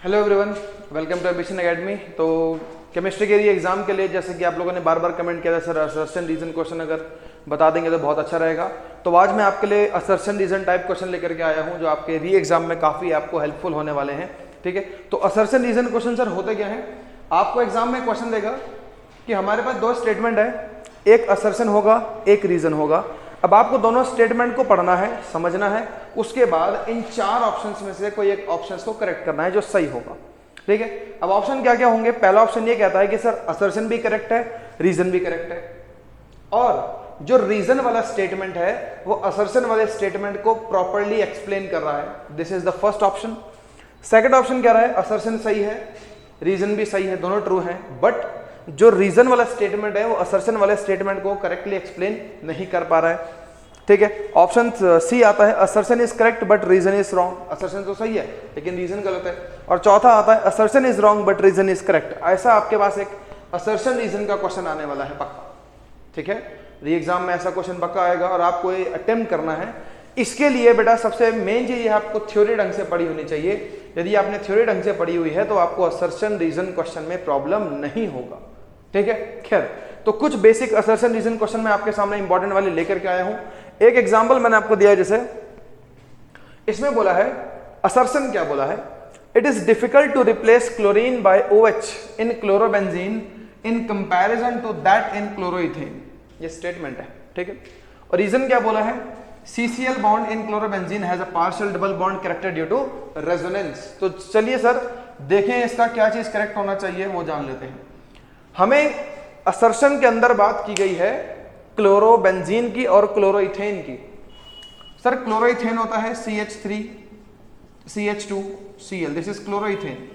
Hello everyone, welcome to Ambition Academy. तो chemistry के लिए एग्जाम के लिए जैसे कि आप लोगों ने बार बार कमेंट किया था सर असर्शन रीजन क्वेश्चन अगर बता देंगे तो बहुत अच्छा रहेगा। तो आज मैं आपके लिए असर्शन रीजन टाइप क्वेश्चन लेकर के आया हूं जो आपके री एग्जाम में काफ़ी आपको हेल्पफुल होने वाले हैं। ठीक है, तो असर्शन रीजन क्वेश्चन सर होते क्या है, आपको एग्जाम में क्वेश्चन देगा कि हमारे पास दो स्टेटमेंट है, एक असर्शन होगा एक रीजन होगा। अब आपको दोनों स्टेटमेंट को पढ़ना है, समझना है, उसके बाद इन चार ऑप्शंस में से कोई एक ऑप्शंस को करेक्ट करना है जो सही होगा। ठीक है, अब ऑप्शन क्या क्या होंगे। पहला ऑप्शन ये कहता है कि सर असर्शन भी करेक्ट है रीजन भी करेक्ट है, और जो रीजन वाला स्टेटमेंट है वो असर्शन वाले स्टेटमेंट को प्रॉपर्ली एक्सप्लेन कर रहा है। This is the first option. Second option कह रहा है असर्शन सही है रीजन भी सही है, दोनों ट्रू हैं, बट जो रीजन वाला स्टेटमेंट है वो असर्शन वाले स्टेटमेंट को करेक्टली एक्सप्लेन नहीं कर पा रहा है। ठीक है, ऑप्शन सी आता है assertion is correct but reason is wrong. Assertion तो सही है लेकिन रीजन गलत है। और चौथा आता है assertion is wrong but reason is correct. ऐसा आपके पास एक असर्शन रीजन का क्वेश्चन आने वाला है पक्का। ठीक है, री एग्जाम में ऐसा क्वेश्चन पक्का आएगा और आपको ये अटेम्प्ट करना है। इसके लिए बेटा सबसे मेन चीज ये आपको थ्योरी ढंग से पढ़ी होनी चाहिए। यदि आपने थ्योरी ढंग से पढ़ी हुई है तो आपको असर्शन रीजन क्वेश्चन में प्रॉब्लम नहीं होगा। ठीक है, खैर तो कुछ बेसिक असर्शन रीजन क्वेश्चन मैं आपके सामने इंपॉर्टेंट वाले लेकर के आया हूं। एक एग्जांपल मैंने आपको दिया, जैसे इसमें बोला है असर्शन क्या बोला है, it is difficult to replace chlorine by OH in chlorobenzene in comparison to that in chloroethane. ये स्टेटमेंट है। ठीक है, और रीजन क्या बोला है, CCl bond in chlorobenzene has a partial double bond character due to resonance. तो चलिए सर देखें इसका क्या चीज करेक्ट होना चाहिए वो जान लेते हैं। हमें असर्शन के अंदर बात की गई है क्लोरोबेंजीन की और क्लोरोइथेन की। सर क्लोरोइथेन होता है CH3 CH2 Cl, this is chloroethane,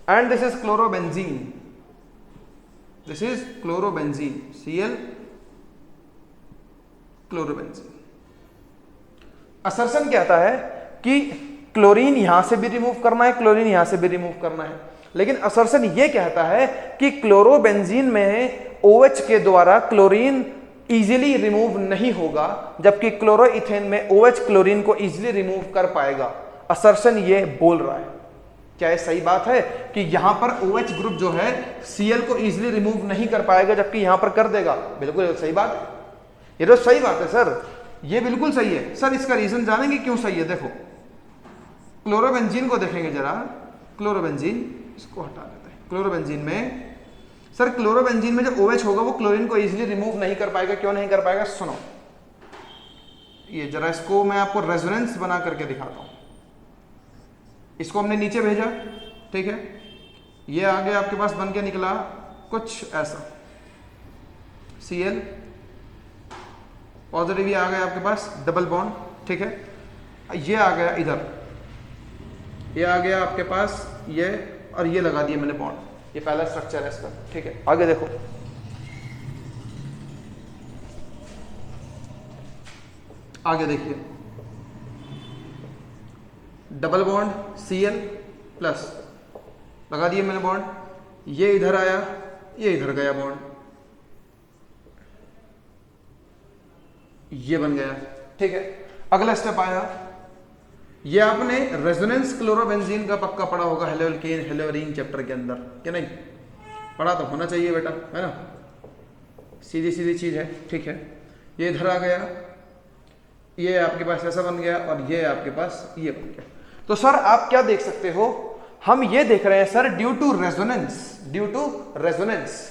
and this is chlorobenzene, this is chlorobenzene Cl chlorobenzene. Assertion कहता है कि क्लोरीन यहां से भी रिमूव करना है, क्लोरीन यहां से भी रिमूव करना है, लेकिन असर्शन यह कहता है कि क्लोरोबेंजीन में OH के द्वारा क्लोरीन इजीली रिमूव नहीं होगा, जबकि क्लोरोइथेन में OH क्लोरीन को इजीली रिमूव कर पाएगा। असर्शन ये बोल रहा है। क्या ये सही बात है कि यहां पर OH ग्रुप जो है Cl को इजीली रिमूव नहीं कर पाएगा जबकि यहां पर कर देगा? बिल्कुल सही बात है, ये तो सही बात है सर, ये बिल्कुल सही है। सर इसका रीजन जानेंगे क्यों सही है। देखो क्लोरोबेंजीन को देखेंगे जरा, क्लोरोबेंजीन इसको हटा देते हैं। क्लोरोबेंजीन में सर क्लोरोबेंजीन में जो OH होगा वो क्लोरीन को इजीली रिमूव नहीं कर पाएगा। क्यों नहीं कर पाएगा, सुनो ये जरा, इसको मैं आपको रेजोनेंस बना करके दिखाता हूं। इसको हमने नीचे भेजा, ठीक है, ये आगे आपके पास बन के निकला कुछ ऐसा, Cl पॉजिटिव, ये आ गया आपके पास डबल बॉन्ड। ठीक है, ये आ गया इधर, ये आ गया आपके पास ये, और ये लगा दिया मैंने बॉन्ड। ये पहला स्ट्रक्चर है इसका। ठीक है, आगे देखो, आगे देखिए, डबल बॉन्ड Cl प्लस लगा दिए मैंने बॉन्ड, ये इधर आया, ये इधर गया बॉन्ड, ये बन गया। ठीक है, अगला स्टेप आया, ये आपने रेजोनेंस क्लोरोबेंजीन का पक्का पढ़ा होगा हेलोएल्केन हेलोरीन चैप्टर के अंदर, क्या नहीं पढ़ा? तो होना चाहिए बेटा, है ना, सीधी सीधी चीज है। ठीक है, ये इधर आ गया, ये आपके पास ऐसा बन गया, और ये आपके पास ये बन गया। तो सर आप क्या देख सकते हो, हम ये देख रहे हैं सर ड्यू टू रेजोनेंस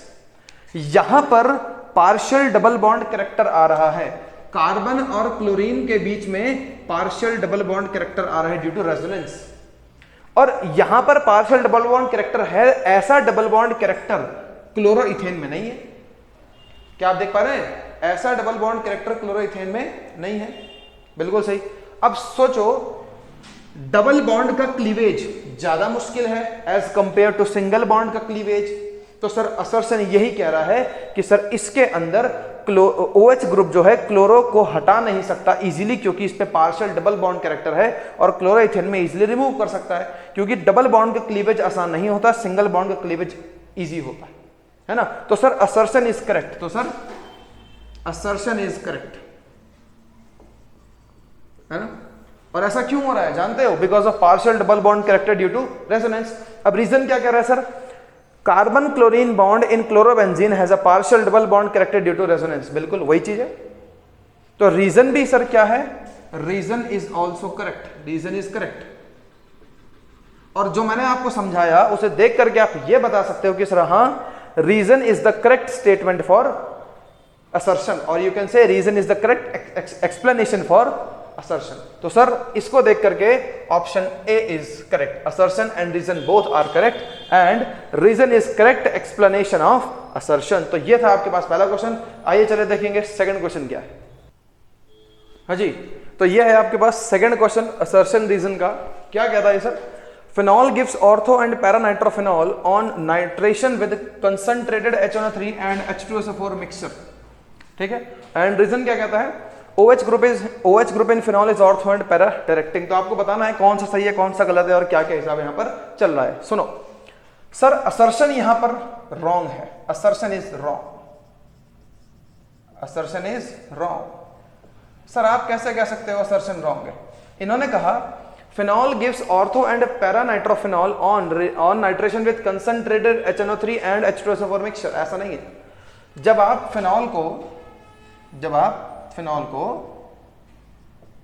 यहां पर पार्शियल डबल बॉन्ड कैरेक्टर आ रहा है। कार्बन और क्लोरीन के बीच में पार्शियल डबल बॉन्ड कैरेक्टर आ रहा है ड्यू टू रेजोनेंस, और यहां पर पार्शियल डबल बॉन्ड कैरेक्टर है। ऐसा डबल बॉन्ड कैरेक्टर क्लोरोइथेन में नहीं है। क्या आप देख पा रहे हैं, ऐसा डबल बॉन्ड कैरेक्टर क्लोरोइथेन में नहीं है। बिल्कुल सही। अब सोचो, डबल बॉन्ड का क्लीवेज ज्यादा मुश्किल है as compare to single bond का क्लीवेज। तो सर असर्शन यही कह रहा है कि सर इसके अंदर OH ग्रुप जो है क्लोरो को हटा नहीं सकता इजीली, क्योंकि इस पे पार्शियल डबल बॉन्ड कैरेक्टर है, और क्लोरोइथेन में इजीली रिमूव कर सकता है, क्योंकि डबल बॉन्ड का क्लीवेज आसान नहीं होता, सिंगल बॉन्ड का क्लीवेज इजी होता है ना। तो सर असर्शन इज करेक्ट, तो सर असर्शन इज करेक्ट, है ना। और ऐसा क्यों हो रहा है जानते हो? Because of partial double bond character due to resonance. अब रीजन क्या कह रहा है sir? Carbon chlorine bond in chlorobenzene has a partial double bond character due to resonance. बिल्कुल वही चीज है। तो रीजन भी सर क्या है? Reason is also correct, reason is correct. और जो मैंने आपको समझाया उसे देख करके आप ये बता सकते हो कि सर हाँ, reason is the correct statement for assertion, और you can say reason is the correct explanation for assertion. तो सर इसको देख करके option A is correct, assertion and reason both are correct and reason is correct explanation of assertion. तो ये था आपके पास पहला क्वेश्चन। आइए चले देखेंगे सेकंड क्वेश्चन क्या है। हाँ जी, तो ये है आपके पास सेकंड क्वेश्चन असर्शन रीजन का। क्या कहता है sir? Phenol gives ortho and paranitrophenol on nitration with concentrated HNO3 and H2SO4 mixture. ठीक है, एंड रीजन क्या कहता है? OH group in phenol is ortho and para directing. तो आपको बताना है कौन सा सही है कौन सा गलत है और क्या क्या हिसाब यहाँ पर चल रहा है। सुनो सर, असर्शन यहां पर रॉन्ग है, assertion is wrong, assertion is wrong. Sir आप कैसे कह सकते हो असर्शन रॉन्ग है? इन्होंने कहा phenol gives ortho and paranitrophenol on nitration with concentrated HNO3 and H2SO4 mixture. ऐसा नहीं है। जब आप फिनॉल को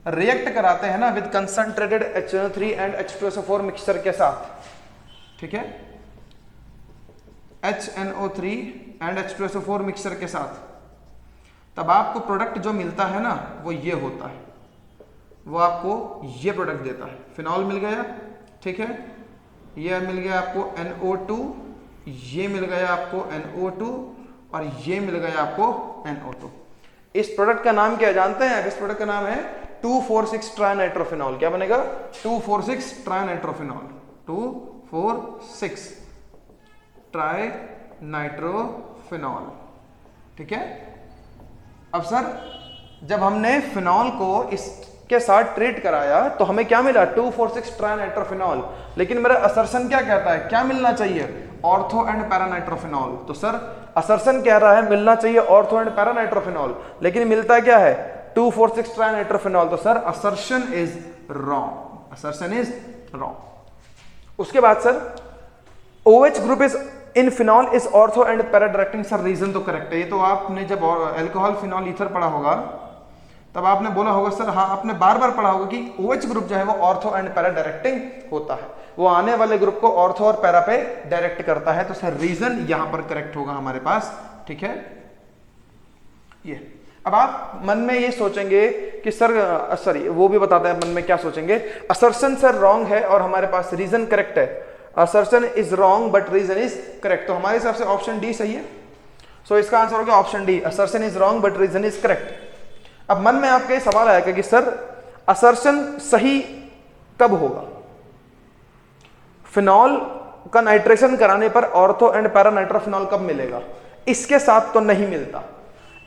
रिएक्ट कराते हैं ना with concentrated HNO3 and H2SO4 mixture के साथ, ठीक है, HNO3 एंड H2SO4 मिक्सचर के साथ, तब आपको प्रोडक्ट जो मिलता है ना वो ये होता है, वो आपको ये प्रोडक्ट देता है। फिनॉल मिल गया, ठीक है, ये मिल गया आपको NO2, ये मिल गया आपको NO2 और ये मिल गया आपको NO2। इस प्रोडक्ट का नाम क्या जानते हैं? इस प्रोडक्ट का नाम है 2,4,6 ट्राइनाइट्रोफिनॉल। क्या बनेगा? 2,4,6 ट्राइनाइट्रोफिनॉल, 2,4,6 ट्राइनाइट्रोफिनॉल। ठीक है। अब सर जब हमने फिनॉल को इसके साथ ट्रीट कराया तो हमें क्या मिला? 2,4,6 ट्राइनाइट्रोफिनॉल। लेकिन मेरा असर्शन क्या कहता है? क्या मिलना चाहिए? Ortho and paranitrophenol. तो सर असर्शन कह रहा है मिलना चाहिए ऑर्थो एंड पैरानाइट्रोफिनॉल, लेकिन मिलता क्या है? 2,4,6 ट्राइनाइट्रोफिनॉल। तो sir assertion is wrong, assertion is wrong. उसके बाद sir OH group is in phenol is ortho and para directing. Sir reason तो करेक्ट है। ये तो आपने जब अल्कोहल फिनॉल ईथर पढ़ा होगा तब आपने बोला होगा सर, हाँ आपने बार बार पढ़ा होगा कि OH ग्रुप जो है वो ऑर्थो एंड पैरा डायरेक्टिंग होता है, वो आने वाले ग्रुप को ऑर्थो और पैरा पे डायरेक्ट करता है। तो सर रीजन यहां पर करेक्ट होगा हमारे पास। ठीक है। ये अब आप मन में ये सोचेंगे कि सर सॉरी वो भी बताते हैं मन में क्या सोचेंगे, असर्शन सर रॉन्ग है और हमारे पास रीजन करेक्ट है। Assertion is wrong but reason is correct. तो हमारे हिसाब से ऑप्शन डी सही है। सो इसका आंसर हो गया option D, assertion is wrong but reason is correct. अब मन में आपके सवाल आएगा कि सर असर्शन सही कब होगा? फिनॉल का नाइट्रेशन कराने पर ऑर्थो एंड पैरानाइट्रोफिनॉल कब मिलेगा? इसके साथ तो नहीं मिलता।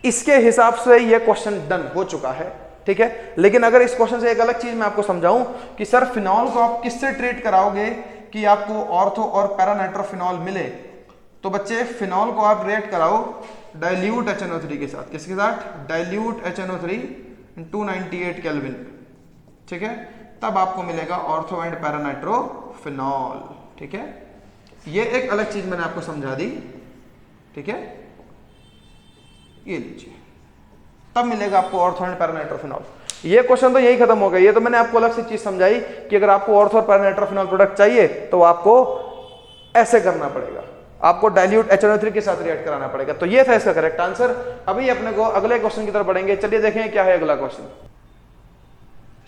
इसके हिसाब से यह क्वेश्चन डन हो चुका है। ठीक है। लेकिन अगर इस क्वेश्चन से एक अलग चीज मैं आपको समझाऊं कि सर फिनॉल को आप किससे ट्रीट कराओगे कि आपको ऑर्थो और पैरानाइट्रोफिनॉल मिले, तो बच्चे फिनॉल को आप रिएक्ट कराओ डाइल्यूट HNO3 के साथ। किसके साथ? Dilute HNO3 298 kelvin. ठीक है। तब आपको मिलेगा ऑर्थो एंड पैरानाइट्रोफिनॉल। ठीक है। ये एक अलग चीज मैंने आपको समझा दी। ठीक है। ये लीजिए, तब मिलेगा आपको ऑर्थो एंड पैरानाइट्रोफिनॉल। ये क्वेश्चन तो यही खत्म हो गया। ये तो मैंने आपको अलग से चीज समझाई कि अगर आपको ऑर्थो और पैरानाइट्रोफिनॉल प्रोडक्ट चाहिए तो आपको ऐसे करना पड़ेगा, आपको डाइल्यूट HNO3 के साथ रिएक्ट कराना पड़ेगा। तो ये था इसका करेक्ट आंसर। अभी अपने को अगले क्वेश्चन की तरफ बढ़ेंगे। चलिए देखें क्या है अगला क्वेश्चन।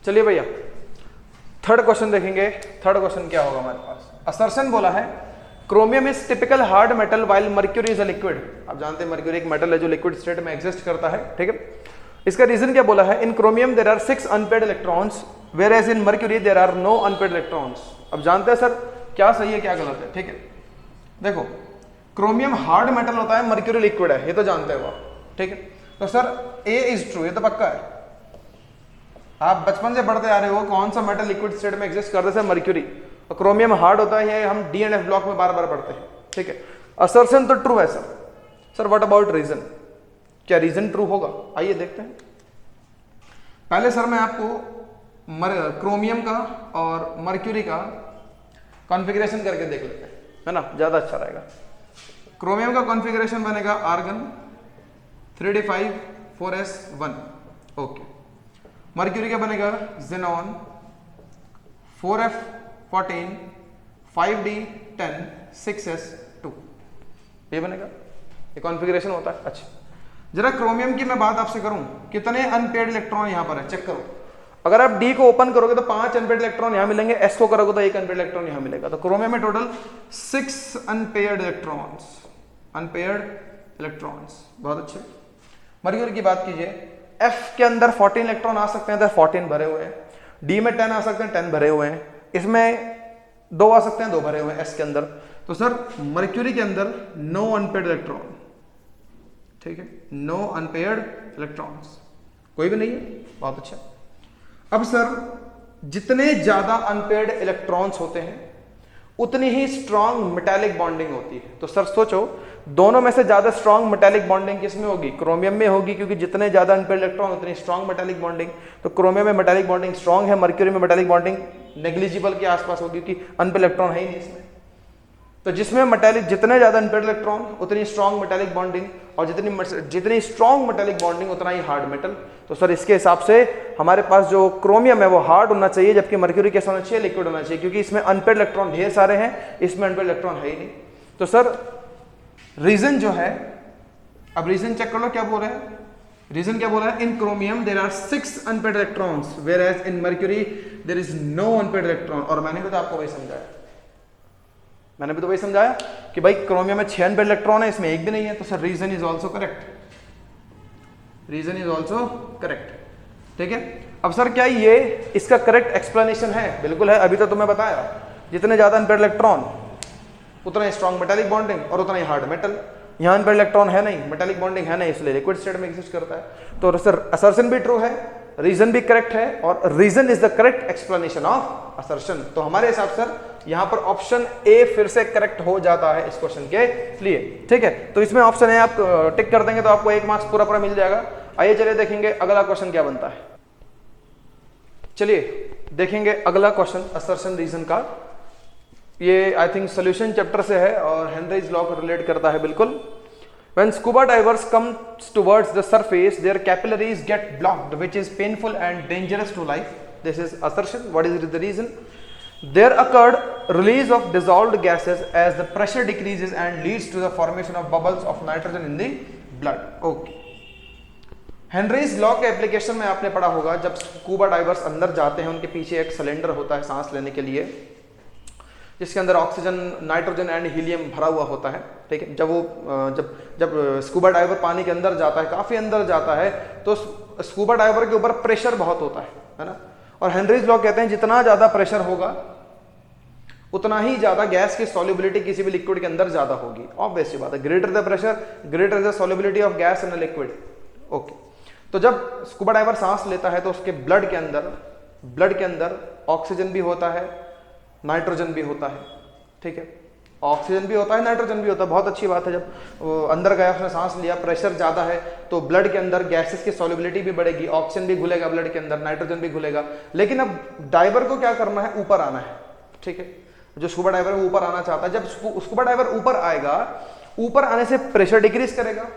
चलिए भैया थर्ड क्वेश्चन देखेंगे। थर्ड क्वेश्चन क्या होगा हमारे पास? असर्शन बोला है chromium is typical hard metal while mercury is a liquid. आप जानते हैं मर्क्यूरी एक मेटल है जो लिक्विड स्टेट में एग्जिस्ट करता है। ठीक है। इसका रीजन क्या बोला है? In chromium there are 6 unpaired electrons whereas in mercury there are no unpaired electrons. अब जानते हैं सर क्या सही है क्या गलत है। ठीक है। देखो क्रोमियम हार्ड मेटल होता है, मर्क्यूरी लिक्विड है, ये तो जानते हो आप। ठीक है। तो सर ए इज ट्रू, ये तो पक्का है। आप बचपन से पढ़ते आ रहे हो कौन सा मेटल लिक्विड स्टेट में एग्जिस्ट करते हैं? मर्क्यूरी। और क्रोमियम हार्ड होता है, ये हम डी एंड एफ ब्लॉक में बार बार पढ़ते हैं। ठीक है। असर्शन तो ट्रू है sir. Sir what about reason? क्या रीजन ट्रू होगा? आइए देखते हैं। पहले सर मैं आपको क्रोमियम का और मर्क्यूरी का कॉन्फ़िगरेशन करके देख लेते हैं, है ना, ज़्यादा अच्छा रहेगा। क्रोमियम का कॉन्फ़िगरेशन बनेगा argon 3d5 4s1, okay. Mercury का बनेगा ज़ेनॉन 4f14 5d10 6s2, ये बनेगा, ये कॉन्फ़िगरेशन होता है। अच्छा, जरा क्रोमियम की मैं बात आपसे करूं, कितने अनपेयर्ड इलेक्ट्रॉन यहां पर है, चेक करो। अगर आप डी को ओपन करोगे तो 5 अनपेयर्ड इलेक्ट्रॉन यहां मिलेंगे, एस को करोगे तो 1 अनपेयर्ड इलेक्ट्रॉन यहां मिलेगा। तो क्रोमियम में total 6 unpaired electrons, unpaired electrons, बहुत अच्छे। मर्क्यूरी की बात कीजिए, एफ के अंदर 14 इलेक्ट्रॉन आ सकते हैं, तो 14 भरे हुए हैं। डी में 10 आ सकते हैं, 10 भरे हुए हैं। इसमें 2 आ सकते हैं, 2 भरे हुए हैं एस के अंदर। तो सर मर्क्यूरी के अंदर नो अनपेयर्ड इलेक्ट्रॉन, ठीक है, नो अनपेयर्ड इलेक्ट्रॉन्स, कोई भी नहीं है, बहुत अच्छा। अब सर जितने ज्यादा अनपेयर्ड इलेक्ट्रॉन्स होते हैं उतनी ही स्ट्रॉन्ग मेटालिक बॉन्डिंग होती है। तो सर सोचो, दोनों में से ज्यादा स्ट्रॉन्ग मेटालिक बॉन्डिंग किसमें होगी? क्रोमियम में होगी, क्योंकि जितने ज्यादा अनपेयर्ड इलेक्ट्रॉन उतनी स्ट्रॉन्ग मेटालिक बॉन्डिंग। तो क्रोमियम में मेटालिक बॉन्डिंग स्ट्रॉन्ग है, मर्क्यूरी में मेटालिक बॉन्डिंग नेग्लिजिबल के आसपास होगी, क्योंकि अनपेयर्ड इलेक्ट्रॉन है ही नहीं इसमें। तो जिसमें मेटालिक, जितने ज्यादा अनपेयर्ड इलेक्ट्रॉन उतनी स्ट्रॉन्ग मेटालिक बॉन्डिंग, और जितनी स्ट्रॉन्ग मेटालिक बॉन्डिंग उतना ही हार्ड मेटल। तो सर इसके हिसाब से हमारे पास जो क्रोमियम है वो हार्ड होना चाहिए, जबकि मर्क्यूरी कैसा होना चाहिए? लिक्विड होना चाहिए, क्योंकि इसमें अनपेयर्ड इलेक्ट्रॉन ढेर सारे हैं, इसमें अनपेयर्ड इलेक्ट्रॉन है ही नहीं। तो सर रीजन जो है, अब रीजन चेक कर लो क्या बोल रहे हैं। रीजन क्या बोल रहा है? In chromium there are 6 unpaired electrons, whereas in mercury there is no unpaired electron. और मैंने भी तो आपको वही समझाया, मैंने भी तो वही समझाया कि भाई क्रोमियम में 6 अनपेयर्ड इलेक्ट्रॉन है, इसमें एक भी नहीं है। तो sir reason is also correct, reason is also correct, ठीक है। अब सर क्या ये इसका करेक्ट एक्सप्लेनेशन है? बिल्कुल है, अभी तो तुम्हें बताया, जितने ज्यादा अनपेयर्ड इलेक्ट्रॉन उतना स्ट्रॉन्ग मेटालिक बॉन्डिंग और उतना ही हार्ड मेटल। यहाँ अनपेयर्ड इलेक्ट्रॉन है नहीं, मेटालिक बॉन्डिंग है नहीं, इसलिए लिक्विड स्टेट में एग्जिस्ट करता है। तो सर असर्शन भी ट्रू है, रीजन भी करेक्ट है, और reason is the correct explanation of assertion. तो हमारे हिसाब से यहाँ पर ऑप्शन ए फिर से करेक्ट हो जाता है इस क्वेश्चन के लिए, ठीक है। तो इसमें ऑप्शन ए आप टिक कर देंगे तो आपको 1 मार्क्स पूरा पूरा मिल जाएगा। आइए चलिए देखेंगे अगला क्वेश्चन क्या बनता है। चलिए देखेंगे अगला क्वेश्चन असर्शन रीजन का। ये आई थिंक सोल्यूशन चैप्टर से है और हेनरीज लॉ को रिलेट करता है बिल्कुल। When scuba divers come towards the surface, their capillaries get blocked, which is painful and dangerous to life. This is assertion. What is the reason? There occurred release of dissolved gases as the pressure decreases and leads to the formation of bubbles of nitrogen in the blood. Okay. Henry's law के application में आपने पढ़ा होगा, जब scuba divers अंदर जाते हैं उनके पीछे एक सिलेंडर होता है सांस लेने के लिए, जिसके अंदर ऑक्सीजन, नाइट्रोजन एंड हीलियम भरा हुआ होता है, ठीक है। जब स्कूबा डाइवर पानी के अंदर जाता है, काफी अंदर जाता है, तो स्कूबा डाइवर के ऊपर प्रेशर बहुत होता है ना। और हेनरीज लॉ कहते हैं जितना ज्यादा प्रेशर होगा उतना ही ज्यादा गैस की सॉल्युबिलिटी किसी भी लिक्विड के अंदर ज्यादा होगी। ऑब्वियस सी बात है, greater the pressure greater the solubility of gas in a liquid. Okay, तो जब स्कूबा डाइवर सांस लेता है तो उसके ब्लड के अंदर ऑक्सीजन भी होता है, नाइट्रोजन भी होता है, ठीक है। ऑक्सीजन भी होता है, नाइट्रोजन भी होता है, बहुत अच्छी बात है। जब अंदर गया, उसने सांस लिया, प्रेशर ज्यादा है तो ब्लड के अंदर गैसेस की सॉल्युबिलिटी भी बढ़ेगी, ऑक्सीजन भी घुलेगा ब्लड के अंदर, नाइट्रोजन भी घुलेगा। लेकिन अब डाइवर को क्या करना है? ऊपर आना है, ठीक है। जो स्कूबा डाइवर है ऊपर आना चाहता है। जब स्कूबा डाइवर ऊपर आएगा, ऊपर आने से प्रेशर डिक्रीज करेगा,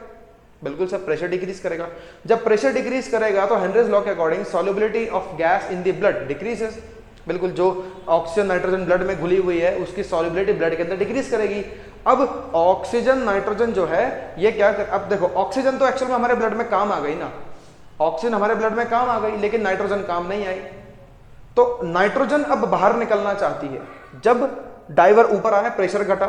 बिल्कुल सर, प्रेशर डिक्रीज करेगा। जब प्रेशर डिक्रीज करेगा तो हेनरीज लॉ के according solubility of gas in the blood decreases. बिल्कुल, जो ऑक्सीजन नाइट्रोजन ब्लड में घुली हुई है उसकी सॉल्युबिलिटी ब्लड के अंदर डिक्रीज करेगी। अब ऑक्सीजन नाइट्रोजन जो है ये क्या कर, अब देखो ऑक्सीजन तो एक्चुअल में हमारे ब्लड में काम आ गई ना, ऑक्सीजन हमारे ब्लड में काम आ गई, लेकिन नाइट्रोजन काम नहीं आई। तो नाइट्रोजन अब बाहर निकलना चाहती है। जब डाइवर ऊपर आया, प्रेशर घटा,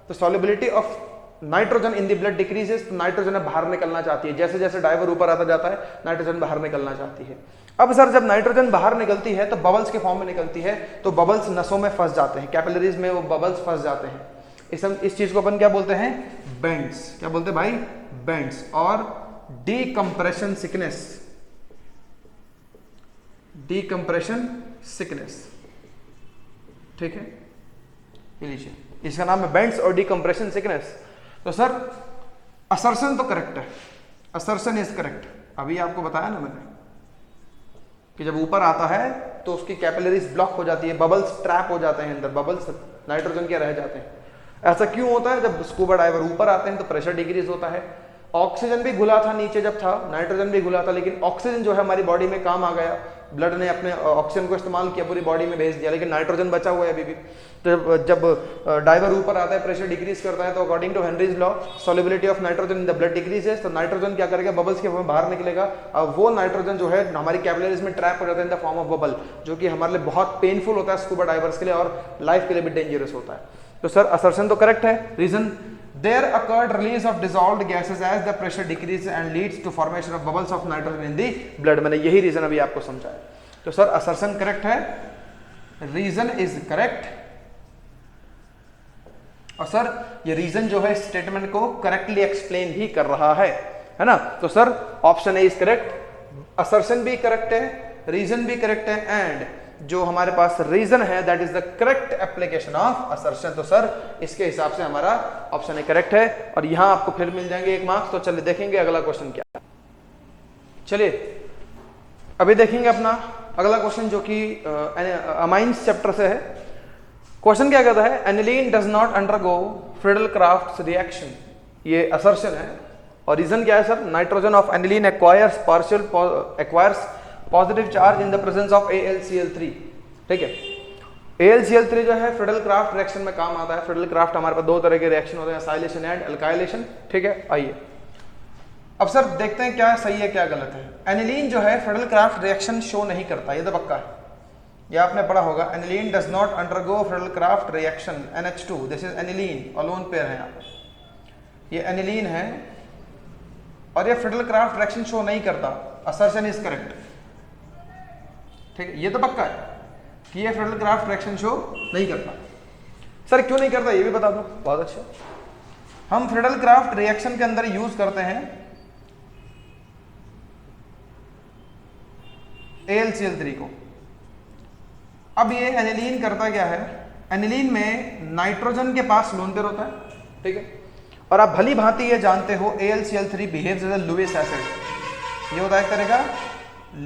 तो solubility of nitrogen in the blood decreases, तो नाइट्रोजन बाहर निकलना चाहती है। जैसे जैसे डाइवर ऊपर आता जाता है, नाइट्रोजन बाहर निकलना चाहती है। अब सर जब नाइट्रोजन बाहर निकलती है तो बबल्स के फॉर्म में निकलती है, तो बबल्स नसों में फंस जाते हैं, कैपिलरीज में वो बबल्स फंस जाते हैं। इस चीज को अपन क्या बोलते हैं? बेंड्स। क्या बोलते हैं भाई? बेंड्स। और डीकंप्रेशन सिकनेस, डीकंप्रेशन सिकनेस, ठीक है, ये लीजिए, इसका नाम है बेंड्स और डीकंप्रेशन सिकनेस। तो सर असर्शन तो करेक्ट है, असर्शन इज करेक्ट। अभी आपको बताया ना मैंने कि जब ऊपर आता है तो उसकी कैपिलरीज ब्लॉक हो जाती है, बबल्स ट्रैप हो जाते हैं अंदर, बबल्स नाइट्रोजन के रह जाते हैं। ऐसा क्यों होता है? जब स्कूबा डाइवर ऊपर आते हैं तो प्रेशर डिक्रीज होता है, ऑक्सीजन भी घुला था नीचे जब था, नाइट्रोजन भी घुला था, लेकिन ऑक्सीजन जो है हमारी बॉडी में काम आ गया, ब्लड ने अपने ऑक्सीजन को इस्तेमाल किया, पूरी बॉडी में भेज दिया, लेकिन नाइट्रोजन बचा हुआ है अभी भी। तो जब डाइवर ऊपर आता है, प्रेशर डिक्रीज करता है, तो according to Henry's law solubility of nitrogen in the blood decreases, तो नाइट्रोजन क्या करेगा, बबल्स के फॉर्म में बाहर निकलेगा। अब वो नाइट्रोजन जो है हमारी कैपिलरीज में ट्रैप हो जाता है in the form of bubble, जो कि हमारे लिए बहुत पेनफुल होता है स्कूबा डाइवर्स के लिए और लाइफ के लिए भी डेंजरस होता है। तो सर असर्शन तो करेक्ट है। Reason, there occurred release of dissolved gases as the pressure decreases and leads to formation of bubbles of nitrogen in the blood। मैंने यही रीजन अभी आपको समझाया। तो सर असर्शन करेक्ट है, रीजन इज करेक्ट, और सर ये रीजन जो है स्टेटमेंट को करेक्टली एक्सप्लेन भी कर रहा है ना। तो sir option A is correct, assertion भी करेक्ट है, रीजन भी करेक्ट है, एंड जो हमारे पास रीजन है that is the correct application of assertion. तो सर इसके हिसाब से हमारा ऑप्शन ए करेक्ट है, और यहां आपको फिर मिल जाएंगे 1 मार्क्स। तो चलिए देखेंगे अगला क्वेश्चन क्या है। चलिए अभी देखेंगे अपना अगला क्वेश्चन जो कि अमाइंस चैप्टर से है। क्वेश्चन क्या कहता है, aniline does not undergo Friedel Craft reaction. ये असर्शन है, और रीजन क्या है sir, nitrogen of aniline acquires positive charge in the presence of AlCl3। ठीक है, AlCl3 जो है फ्रीडल-क्राफ्ट रिएक्शन में काम आता है। फ्रीडल-क्राफ्ट हमारे पास 2 तरह के रिएक्शन होते हैं, एसाइलेशन एंड अल्काइलेशन। ठीक है, आइए अब सर देखते हैं क्या सही है क्या गलत है। एनिलीन जो है फ्रीडल-क्राफ्ट रिएक्शन शो नहीं करता, ये तो पक्का है, ये आपने पढ़ा होगा। Aniline does not undergo Friedel Craft reaction, NH2, this is aniline, alone pair है यहाँ पे, ये एनिलीन है और ये फ्रीडल-क्राफ्ट रिएक्शन शो नहीं करता। Assertion is correct. ठीक है, ये तो पक्का है कि ये फ्रीडल-क्राफ्ट रिएक्शन शो नहीं करता। सर क्यों नहीं करता ये भी बता दो। बहुत अच्छा, हम फ्रीडल-क्राफ्ट रिएक्शन के अंदर यूज करते हैं AlCl3 को। अब ये एनिलीन करता क्या है, एनिलीन में नाइट्रोजन के पास लोन पेयर होता है। ठीक है, और आप भली भांति ये जानते हो AlCl3 behaves as a Lewis acid. ये होता है एक तरह का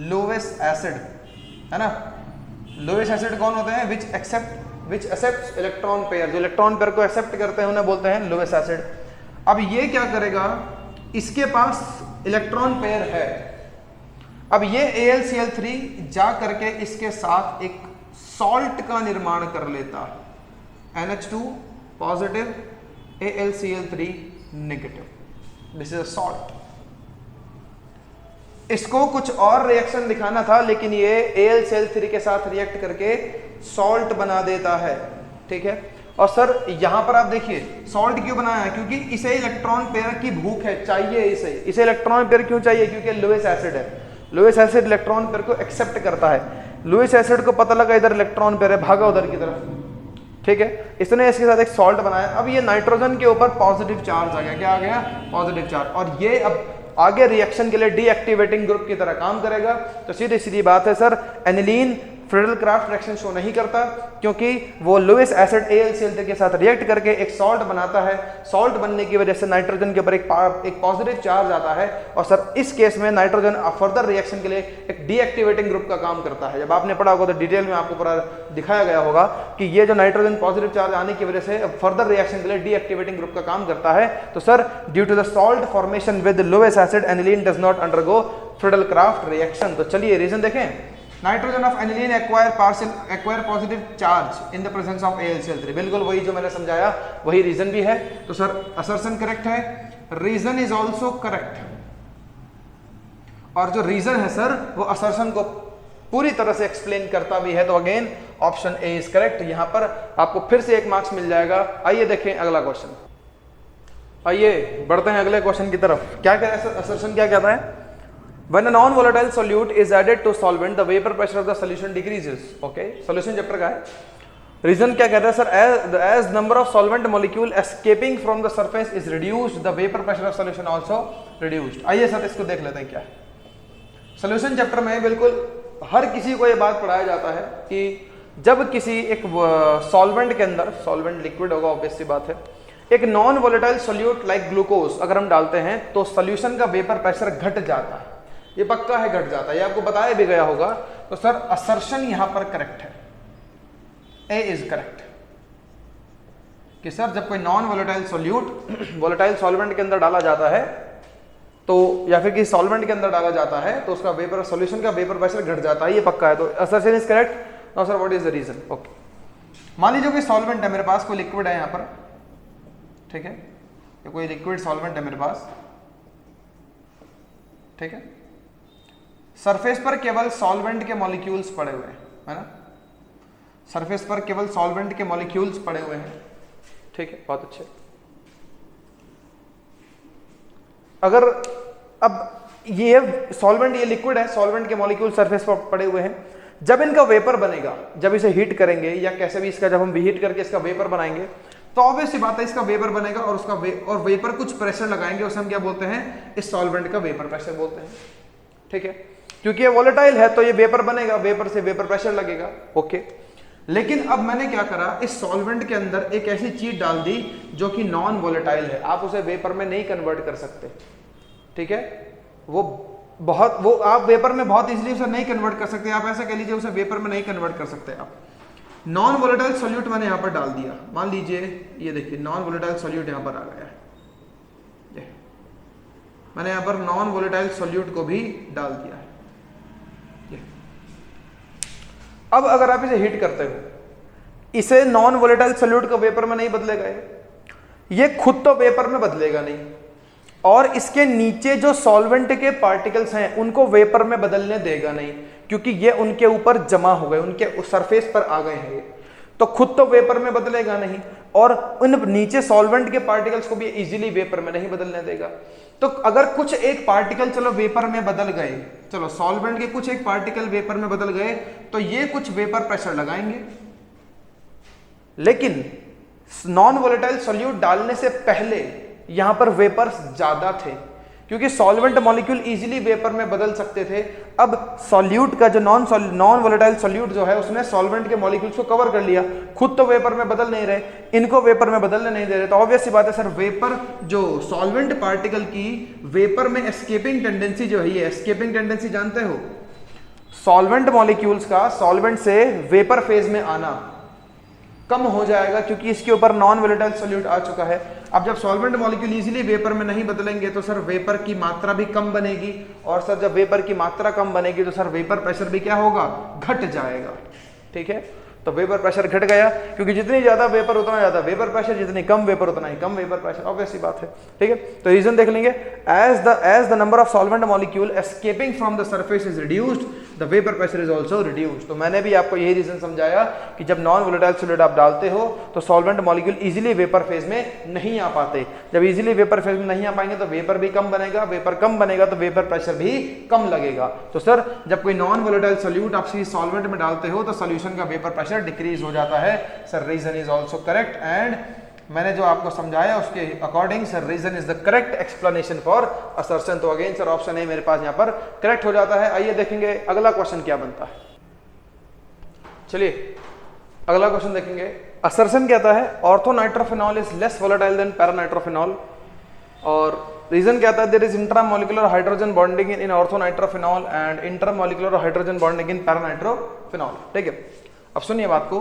लुईस एसिड, है ना। लुईस एसिड कौन होते हैं, विच एक्सेप्ट इलेक्ट्रॉन पेयर, जो इलेक्ट्रॉन पेयर को एक्सेप्ट करते हैं उन्हें बोलते हैं लुईस एसिड। अब ये क्या करेगा, इसके पास इलेक्ट्रॉन पेयर है, अब ये AlCl3 जा करके इसके साथ एक सॉल्ट का निर्माण कर लेता है, NH2 positive AlCl3 negative, this is a salt. इसको कुछ और रिएक्शन दिखाना था, लेकिन ये AlCl3 के साथ रिएक्ट करके सॉल्ट बना देता है। ठीक है, और सर यहां पर आप देखिए सॉल्ट क्यों बनाया है, क्योंकि इसे इलेक्ट्रॉन पेयर की भूख है, चाहिए इसे इलेक्ट्रॉन पेयर क्यों चाहिए, क्योंकि लुईस एसिड है। लुईस एसिड इलेक्ट्रॉन पेयर को एक्सेप्ट करता है। लुईस एसिड को पता लगा इधर इलेक्ट्रॉन पेयर है, भागा उधर की तरफ। ठीक है, इसने इसके साथ एक सॉल्ट बनाया। अब ये नाइट्रोजन के ऊपर पॉजिटिव चार्ज आ गया, क्या आ गया, पॉजिटिव चार्ज, और ये अब आगे रिएक्शन के लिए डीएक्टिवेटिंग ग्रुप की तरह काम करेगा। तो सीधी सीधी बात है sir, aniline Friedel-Crafts reaction show नहीं करता, क्योंकि वो लुईस एसिड AlCl3 के साथ रिएक्ट करके एक सॉल्ट बनाता है। सॉल्ट बनने की वजह से नाइट्रोजन के ऊपर एक पॉजिटिव चार्ज आता है, और सर इस केस में नाइट्रोजन फर्दर रिएक्शन के लिए एक डीएक्टिवेटिंग ग्रुप का काम करता है। जब आपने पढ़ा होगा तो डिटेल में आपको पूरा दिखाया गया होगा कि ये जो नाइट्रोजन पॉजिटिव चार्ज आने की वजह से फर्दर रिएक्शन के लिए डीएक्टिवेटिंग ग्रुप का काम करता है। तो sir due to the salt formation with Lewis acid aniline does not undergo Friedel Craft reaction. तो चलिए रीजन देखें, nitrogen of aniline acquire positive charge in the presence of AlCl3, बिल्कुल वही जो मैंने समझाया वही रीजन भी है। तो सर असर्शन करेक्ट है, रीजन इज आल्सो करेक्ट, और जो रीजन है सर वो असर्शन को पूरी तरह से एक्सप्लेन करता भी है। तो again option A is correct, यहां पर आपको फिर से 1 मार्क्स मिल जाएगा। आइए देखें अगला क्वेश्चन, आइए बढ़ते हैं अगले क्वेश्चन की तरफ। क्या कह रहा है असर्शन, क्या कहता है, When a non-volatile solute is added to solvent, the vapor pressure of the solution decreases. Okay, solution chapter का है। Reason क्या कहता है sir, as number of solvent molecule escaping from the surface is reduced, the vapor pressure of solution also reduced. आइए sir इसको देख लेते हैं क्या है। सोल्यूशन चैप्टर में बिल्कुल हर किसी को ये बात पढ़ाया जाता है कि जब किसी एक सॉल्वेंट के अंदर, सॉल्वेंट लिक्विड होगा ऑब्वियस सी बात है, एक non volatile solute like glucose अगर हम डालते हैं तो सोल्यूशन का वेपर प्रेशर घट जाता है। ये पक्का है घट जाता है, ये आपको बताया भी गया होगा। तो सर असर्शन यहां पर करेक्ट है, ए इज करेक्ट कि सर जब कोई non volatile solute volatile solvent के अंदर डाला जाता है तो, या फिर किसी सॉल्वेंट के अंदर डाला जाता है तो उसका वेपर सॉल्यूशन का वेपर प्रेशर घट जाता है, ये पक्का है। तो assertion is correct. Now sir what is the reason? Okay, मान लीजिए कोई सॉल्वेंट है मेरे पास, कोई लिक्विड है यहाँ पर, ठीक है, ये कोई लिक्विड सॉल्वेंट है मेरे पास, ठीक है, सरफेस पर केवल सॉल्वेंट के मॉलिक्यूल्स पड़े हुए हैं, है ना, सरफेस पर केवल सॉल्वेंट के मॉलिक्यूल्स पड़े हुए हैं, ठीक है, बहुत अच्छे। अगर अब ये सॉल्वेंट, ये लिक्विड है, सॉल्वेंट के मॉलिक्यूल सरफेस पर पड़े हुए हैं, जब इनका वेपर बनेगा, जब इसे हीट करेंगे या कैसे भी इसका, जब हम हीट करके इसका वेपर बनाएंगे तो ऑब्वियस सी बात है इसका वेपर बनेगा और उसका और वेपर कुछ प्रेशर लगाएंगे, उसे हम क्या बोलते हैं, इस सॉल्वेंट का वेपर प्रेशर बोलते हैं, ठीक है, क्योंकि ये वोलेटाइल है तो ये वेपर बनेगा, वेपर से वेपर प्रेशर लगेगा, ओके। लेकिन अब मैंने क्या करा, इस सॉल्वेंट के अंदर एक ऐसी चीज डाल दी जो कि नॉन वोलेटाइल है, आप उसे वेपर में नहीं कन्वर्ट कर सकते, ठीक है, वो आप वेपर में बहुत इजीली उसे नहीं कन्वर्ट कर सकते, आप ऐसा कह लीजिए उसे वेपर में नहीं कन्वर्ट कर सकते आप। नॉन वोलेटाइल सॉल्यूट मैंने यहां पर डाल दिया, मान लीजिए ये देखिए नॉन वोलेटाइल सॉल्यूट यहां पर आ गया है, मैंने यहां पर नॉन वोलेटाइल सॉल्यूट को भी डाल दिया है। अब अगर आप इसे हीट करते हो, इसे नॉन वोलेटाइल सॉल्यूट का वेपर में नहीं बदलेगा, ये खुद तो वेपर में बदलेगा नहीं, और इसके नीचे जो सॉल्वेंट के पार्टिकल्स हैं उनको वेपर में बदलने देगा नहीं, क्योंकि ये उनके ऊपर जमा हो गए, उनके सरफेस पर आ गए हैं ये, तो खुद तो वेपर में बदलेगा नहीं और उन नीचे सॉल्वेंट के पार्टिकल्स को भी इजीली वेपर में नहीं बदलने देगा। तो अगर कुछ एक पार्टिकल चलो वेपर में बदल गए, चलो सॉल्वेंट के कुछ एक पार्टिकल वेपर में बदल गए, तो ये कुछ वेपर प्रेशर लगाएंगे, लेकिन नॉन वोलेटाइल सॉल्यूट डालने से पहले यहां पर वेपर्स ज्यादा थे, क्योंकि सॉल्वेंट मॉलिक्यूल इजीली वेपर में बदल सकते थे। अब सॉल्यूट का जो नॉन वोलेटाइल सॉल्यूट जो है उसने सॉल्वेंट के मॉलिक्यूल्स को कवर कर लिया, खुद तो वेपर में बदल नहीं रहे, इनको वेपर में बदलने नहीं दे रहे, तो ऑब्वियस सी बात है सर वेपर जो सॉल्वेंट पार्टिकल की वेपर में एस्केपिंग टेंडेंसी जो है, ये एस्केपिंग टेंडेंसी जानते हो, सॉल्वेंट मॉलिक्यूल्स का सॉल्वेंट से वेपर फेज में आना कम हो जाएगा, क्योंकि इसके ऊपर नॉन वोलेटाइल सॉल्यूट आ चुका है। अब जब सॉल्वेंट मॉलिक्यूल इजीली वेपर में नहीं बदलेंगे तो सर वेपर की मात्रा भी कम बनेगी, और सर जब वेपर की मात्रा कम बनेगी तो सर वेपर प्रेशर भी क्या होगा, घट जाएगा, ठीक है। तो वेपर प्रेशर घट गया, क्योंकि जितनी ज्यादा वेपर उतना ज्यादा वेपर प्रेशर, जितनी कम वेपर उतना ही कम वेपर प्रेशर, ऑब्वियस सी बात है, ठीक है। तो रीजन देख लेंगे, as the number of solvent molecule escaping from the surface is reduced, the vapour pressure is also reduced. तो मैंने भी आपको यही रीजन समझाया कि जब नॉन वोलेटाइल सॉल्यूट आप डालते हो तो solvent molecule easily vapour phase में नहीं आ पाते, जब इजीली वेपर फेज में नहीं आ पाएंगे तो वेपर भी कम बनेगा, वेपर कम बनेगा तो वेपर प्रेशर भी कम लगेगा। तो सर जब कोई नॉन वोलेटाइल सॉल्यूट आप सॉल्वेंट में डालते हो तो सॉल्यूशन का वेपर प्रेशर डिक्रीज हो जाता है। Sir reason is also correct, and मैंने जो आपको समझाया उसके according sir reason is the correct explanation for assertion. तो अगेन सर ऑप्शन ए मेरे पास यहां पर करेक्ट हो जाता है। आइए देखेंगे अगला क्वेश्चन क्या बनता है। चलिए अगला क्वेश्चन देखेंगे। असर्शन कहता है orthonitrophenol is less volatile than paranitrophenol, और रीजन क्या था, there is intramolecular hydrogen bonding in orthonitrophenol and intermolecular hydrogen bonding in paranitrophenol. ठीक है, अब सुनिए बात को।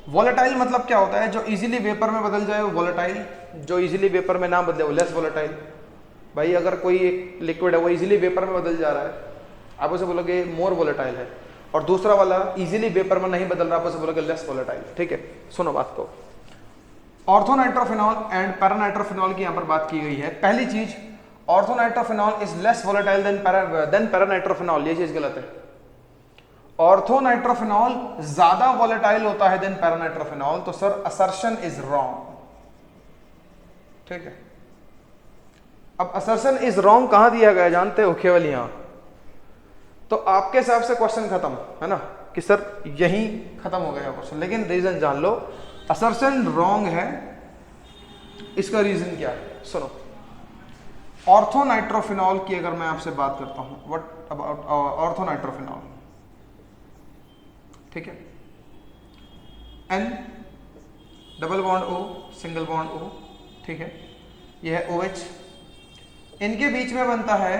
वोलेटाइल मतलब क्या होता है, जो इजीली वेपर में बदल जाए वो वोलेटाइल, जो इजीली वेपर में ना बदले वो लेस वोलेटाइल। भाई अगर कोई एक लिक्विड है वो इजीली वेपर में बदल जा रहा है, आप उसे बोलोगे मोर वोलेटाइल है, और दूसरा वाला इजीली वेपर में नहीं बदल रहा, आप उसे बोलोगे लेस वोलेटाइल। ठीक है, सुनो बात को। ऑर्थोनाइट्रोफिनॉल एंड पैरानाइट्रोफिनॉल की यहां पर बात की गई है। पहली चीज, orthonitrophenol is less volatile than paranitrophenol, ये चीज गलत है। ऑर्थोनाइट्रोफिनॉल ज्यादा वोलेटाइल होता है देन पैरानाइट्रोफिनॉल, तो सर असर्शन इज रॉन्ग। ठीक है, अब असर्शन इज रॉन्ग कहां दिया गया जानते हो, केवल यहां। तो आपके हिसाब से क्वेश्चन खत्म है ना, कि सर यही खत्म हो गया क्वेश्चन, लेकिन रीजन जान लो। असर्शन रॉन्ग है, इसका रीजन क्या है सुनो। ऑर्थोनाइट्रोफिनॉल की अगर मैं आपसे बात करता हूं, व्हाट अबाउट ऑर्थोनाइट्रोफिनॉल, ठीक है, N double bond O single bond O, ठीक है, यह है OH, इनके बीच में बनता है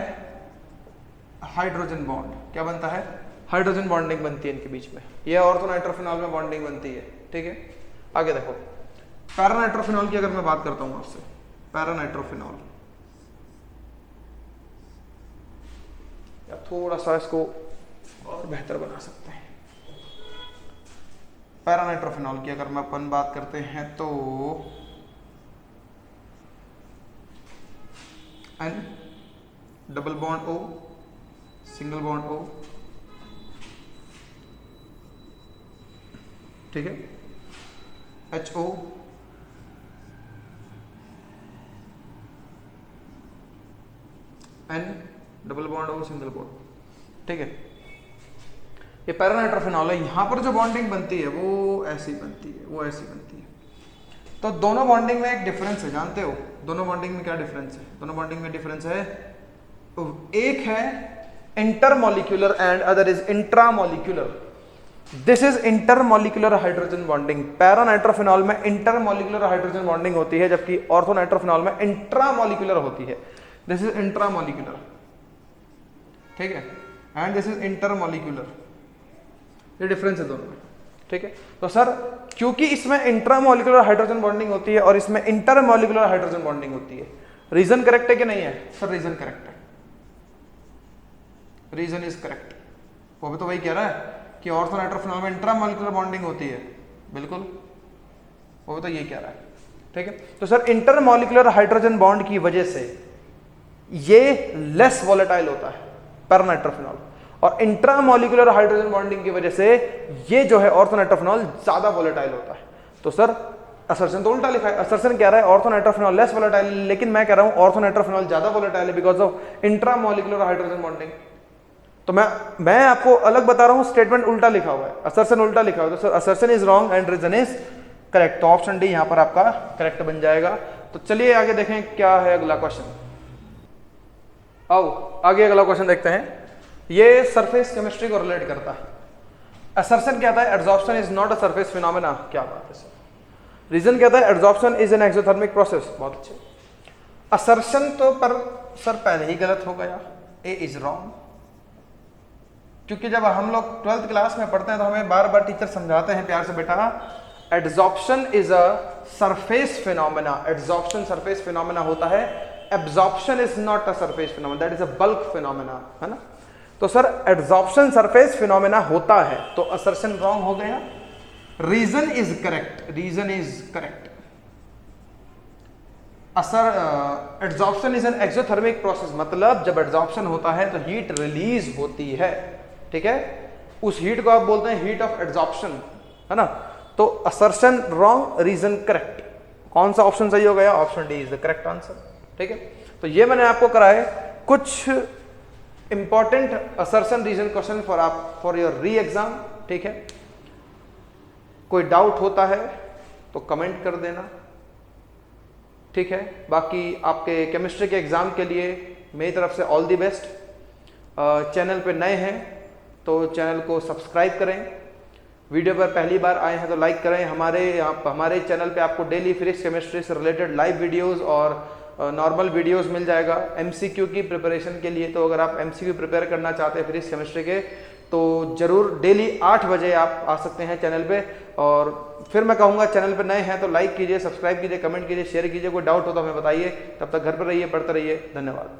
हाइड्रोजन बॉन्ड क्या बनता है, हाइड्रोजन बॉन्डिंग बनती है इनके बीच में, ये ऑर्थोनाइट्रोफिनॉल में बॉन्डिंग बनती है। ठीक है, आगे देखो पैरानाइट्रोफिनॉल की अगर मैं बात करता हूं आपसे, पैरानाइट्रोफिनॉल, या थोड़ा सा इसको और बेहतर बना सकते हैं। पैरानाइट्रोफिनॉल की अगर मैं अपन बात करते हैं तो N double bond O single bond O, ठीक है, HO N double bond O single bond, ठीक है। ये पैरानाइट्रोफिनॉल है, यहां पर जो बॉन्डिंग बनती है वो ऐसी बनती है, वो ऐसी बनती है। तो दोनों बॉन्डिंग में एक डिफरेंस है, जानते हो दोनों बॉन्डिंग में क्या डिफरेंस है? दोनों बॉन्डिंग में डिफरेंस है, एक है intermolecular and other is intramolecular. This is intermolecular hydrogen bonding. Paranitrophenol में इंटरमॉलिक्यूलर हाइड्रोजन बॉन्डिंग होती है, जबकि ऑर्थोनाइट्रोफिनॉल में इंट्रामॉलिक्यूलर होती है। दिस इज इंट्रामॉलिक्यूलर, ठीक है, एंड दिस इज इंटरमॉलिक्यूलर, ये डिफरेंस है दोनों में। ठीक है, तो सर क्योंकि इसमें इंट्रामॉलिक्यूलर हाइड्रोजन बॉन्डिंग होती है और इसमें इंटरमॉलिक्यूलर हाइड्रोजन बॉन्डिंग होती है, रीजन करेक्ट है कि नहीं है? सर रीजन करेक्ट है, रीजन इज करेक्ट। वो भी तो वही कह रहा है कि ऑर्थोनाइट्रोफिनॉल में इंट्रामॉलिक्यूलर बॉन्डिंग होती है, बिल्कुल वो भी तो यही कह रहा है। ठीक है, तो सर इंटरमॉलिक्यूलर हाइड्रोजन बॉन्ड की वजह से ये लेस वोलेटाइल होता है पैरानाइट्रोफिनॉल, और इंट्रामॉलिक्यूलर हाइड्रोजन बॉन्डिंग की वजह से ये जो है ऑर्थोनाइट्रोफिनॉल ज्यादा वोलेटाइल होता है। तो सर असर्शन तो उल्टा लिखा है, असर्शन कह रहा है ऑर्थोनाइट्रोफिनॉल लेस वोलेटाइल, लेकिन मैं कह रहा हूं ऑर्थोनाइट्रोफिनॉल ज्यादा वोलेटाइल है because of intramolecular hydrogen bonding. तो मैं आपको अलग बता रहा हूं, स्टेटमेंट उल्टा लिखा हुआ है, असर्शन उल्टा लिखा हुआ है। तो sir assertion is wrong and reason is correct, तो ऑप्शन डी यहां पर आपका करेक्ट बन जाएगा। तो चलिए आगे देखें क्या है अगला क्वेश्चन। आओ आगे अगला क्वेश्चन देखते हैं, ये सरफेस केमिस्ट्री को रिलेट करता है। असर्शन कहता है adsorption is not a surface phenomena, क्या बात है सर। रीजन कहता है adsorption is an exothermic process, बहुत अच्छे। असर्शन तो पर सर पहले ही गलत हो गया, ए इज रॉन्ग, क्योंकि जब हम लोग 12th क्लास में पढ़ते हैं तो हमें बार बार टीचर समझाते हैं प्यार से, बेटा adsorption is a surface phenomena, adsorption surface phenomena होता है, absorption is not a surface phenomena, that is a bulk phenomena, है ना। तो सर एड्सॉर्प्शन सरफेस फिनोमेना होता है, तो असर्शन रॉन्ग हो गया। Reason is correct, reason is correct. Adsorption is an exothermic process, मतलब जब एड्सॉर्प्शन होता है तो हीट रिलीज होती है, ठीक है, उस हीट को आप बोलते हैं हीट ऑफ एड्सॉर्प्शन, है ना। तो असर्शन रॉन्ग, रीजन करेक्ट। कौन सा ऑप्शन सही हो गया? Option D is the correct answer. ठीक है, तो ये मैंने आपको कराए कुछ important assertion reason question for your re exam. ठीक है, कोई डाउट होता है तो कमेंट कर देना, ठीक है। बाकी आपके केमिस्ट्री के एग्जाम के लिए मेरी तरफ से ऑल द बेस्ट। चैनल पे नए हैं तो चैनल को सब्सक्राइब करें, वीडियो पर पहली बार आए हैं तो लाइक करें। हमारे चैनल पे आपको डेली फिजिक्स केमिस्ट्री से रिलेटेड लाइव वीडियोस और नॉर्मल वीडियोस मिल जाएगा एमसीक्यू की प्रिपरेशन के लिए। तो अगर आप एमसीक्यू प्रिपेयर करना चाहते हैं फिजिक्स केमिस्ट्री के, तो जरूर डेली 8 बजे आप आ सकते हैं चैनल पे। और फिर मैं कहूँगा चैनल पे नए हैं तो लाइक कीजिए, सब्सक्राइब कीजिए, कमेंट कीजिए, शेयर कीजिए। कोई डाउट हो तो हमें बताइए। तब तक घर पर रहिए, पढ़ते रहिए। धन्यवाद।